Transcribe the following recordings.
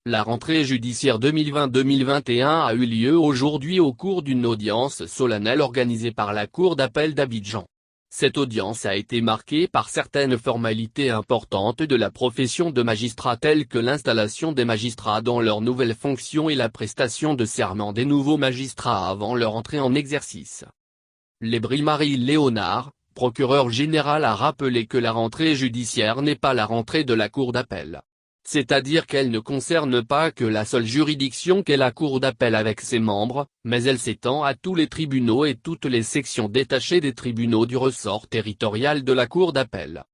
La rentrée judiciaire 2020-2021 a eu lieu aujourd'hui au cours d'une audience solennelle organisée par la Cour d'appel d'Abidjan. Cette audience a été marquée par certaines formalités importantes de la profession de magistrat telles que l'installation des magistrats dans leurs nouvelles fonctions et la prestation de serment des nouveaux magistrats avant leur entrée en exercice. Lébris-Marie Léonard, procureur général, a rappelé que la rentrée judiciaire n'est pas la rentrée de la Cour d'appel. C'est-à-dire qu'elle ne concerne pas que la seule juridiction qu'est la Cour d'appel avec ses membres, mais elle s'étend à tous les tribunaux et toutes les sections détachées des tribunaux du ressort territorial de la Cour d'appel.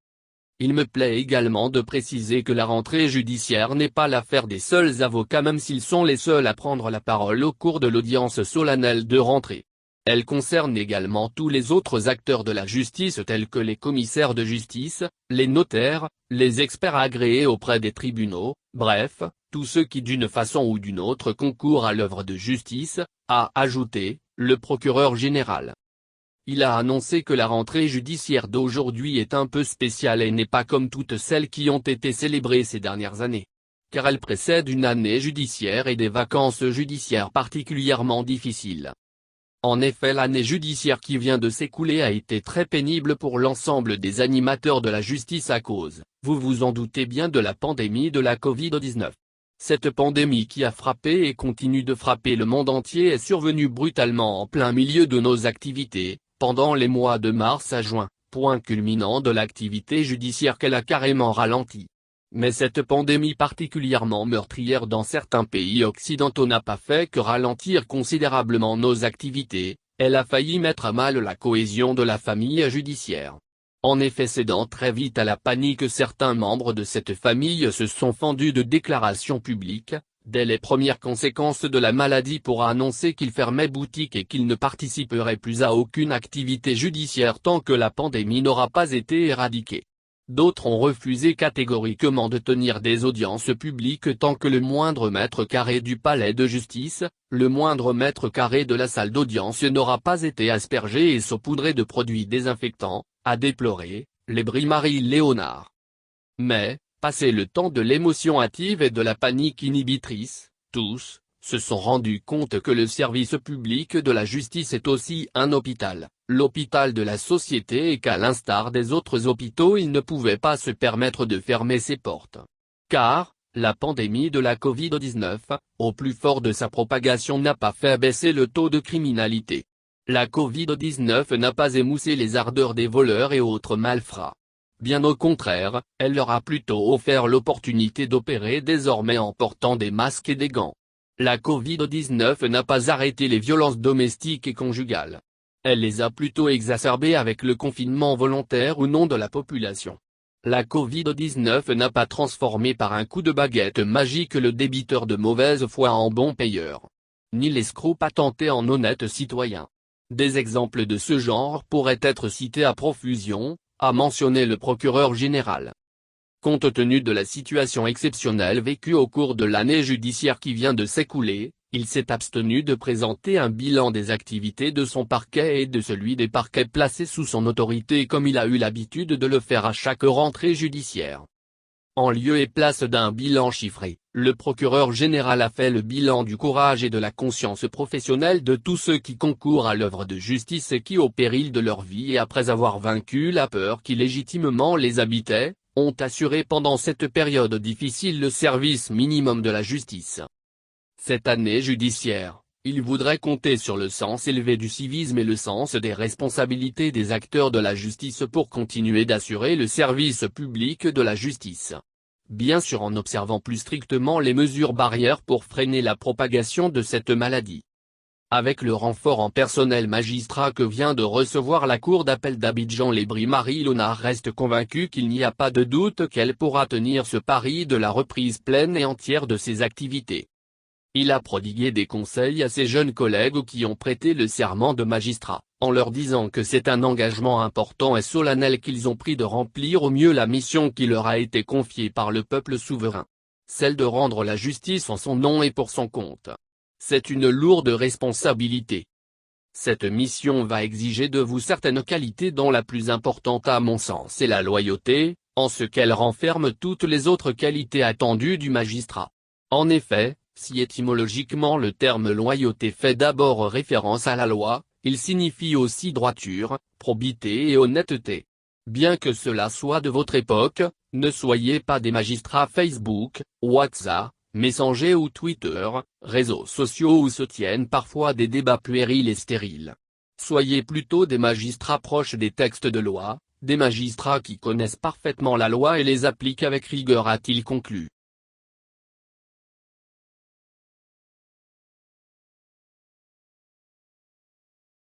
Il me plaît également de préciser que la rentrée judiciaire n'est pas l'affaire des seuls avocats même s'ils sont les seuls à prendre la parole au cours de l'audience solennelle de rentrée. Elle concerne également tous les autres acteurs de la justice tels que les commissaires de justice, les notaires, les experts agréés auprès des tribunaux, bref, tous ceux qui d'une façon ou d'une autre concourent à l'œuvre de justice, a ajouté le procureur général. Il a annoncé que la rentrée judiciaire d'aujourd'hui est un peu spéciale et n'est pas comme toutes celles qui ont été célébrées ces dernières années. Car elle précède une année judiciaire et des vacances judiciaires particulièrement difficiles. En effet, l'année judiciaire qui vient de s'écouler a été très pénible pour l'ensemble des animateurs de la justice à cause, vous vous en doutez bien, de la pandémie de la Covid-19. Cette pandémie qui a frappé et continue de frapper le monde entier est survenue brutalement en plein milieu de nos activités, pendant les mois de mars à juin, point culminant de l'activité judiciaire qu'elle a carrément ralenti. Mais cette pandémie particulièrement meurtrière dans certains pays occidentaux n'a pas fait que ralentir considérablement nos activités, elle a failli mettre à mal la cohésion de la famille judiciaire. En effet, cédant très vite à la panique, certains membres de cette famille se sont fendus de déclarations publiques, dès les premières conséquences de la maladie, pour annoncer qu'ils fermaient boutique et qu'ils ne participeraient plus à aucune activité judiciaire tant que la pandémie n'aura pas été éradiquée. D'autres ont refusé catégoriquement de tenir des audiences publiques tant que le moindre mètre carré du palais de justice, le moindre mètre carré de la salle d'audience n'aura pas été aspergé et saupoudré de produits désinfectants, a déploré Lébris-Marie Léonard. Mais, passé le temps de l'émotion hâtive et de la panique inhibitrice, tous se sont rendus compte que le service public de la justice est aussi un hôpital, l'hôpital de la société, et qu'à l'instar des autres hôpitaux il ne pouvait pas se permettre de fermer ses portes. Car, la pandémie de la Covid-19, au plus fort de sa propagation, n'a pas fait baisser le taux de criminalité. La Covid-19 n'a pas émoussé les ardeurs des voleurs et autres malfrats. Bien au contraire, elle leur a plutôt offert l'opportunité d'opérer désormais en portant des masques et des gants. La Covid-19 n'a pas arrêté les violences domestiques et conjugales. Elle les a plutôt exacerbées avec le confinement volontaire ou non de la population. La Covid-19 n'a pas transformé par un coup de baguette magique le débiteur de mauvaise foi en bon payeur. Ni l'escroc patenté en honnête citoyen. Des exemples de ce genre pourraient être cités à profusion, a mentionné le procureur général. Compte tenu de la situation exceptionnelle vécue au cours de l'année judiciaire qui vient de s'écouler, il s'est abstenu de présenter un bilan des activités de son parquet et de celui des parquets placés sous son autorité comme il a eu l'habitude de le faire à chaque rentrée judiciaire. En lieu et place d'un bilan chiffré, le procureur général a fait le bilan du courage et de la conscience professionnelle de tous ceux qui concourent à l'œuvre de justice et qui, au péril de leur vie et après avoir vaincu la peur qui légitimement les habitait, ont assuré pendant cette période difficile le service minimum de la justice. Cette année judiciaire, il voudrait compter sur le sens élevé du civisme et le sens des responsabilités des acteurs de la justice pour continuer d'assurer le service public de la justice. Bien sûr en observant plus strictement les mesures barrières pour freiner la propagation de cette maladie. Avec le renfort en personnel magistrat que vient de recevoir la Cour d'appel d'Abidjan, Lébris-Marie Léonard reste convaincue qu'il n'y a pas de doute qu'elle pourra tenir ce pari de la reprise pleine et entière de ses activités. Il a prodigué des conseils à ses jeunes collègues qui ont prêté le serment de magistrat, en leur disant que c'est un engagement important et solennel qu'ils ont pris de remplir au mieux la mission qui leur a été confiée par le peuple souverain. Celle de rendre la justice en son nom et pour son compte. C'est une lourde responsabilité. Cette mission va exiger de vous certaines qualités dont la plus importante à mon sens est la loyauté, en ce qu'elle renferme toutes les autres qualités attendues du magistrat. En effet, si étymologiquement le terme loyauté fait d'abord référence à la loi, il signifie aussi droiture, probité et honnêteté. Bien que cela soit de votre époque, ne soyez pas des magistrats Facebook, WhatsApp, Messenger ou Twitter, réseaux sociaux où se tiennent parfois des débats puérils et stériles. Soyez plutôt des magistrats proches des textes de loi, des magistrats qui connaissent parfaitement la loi et les appliquent avec rigueur, a-t-il conclu.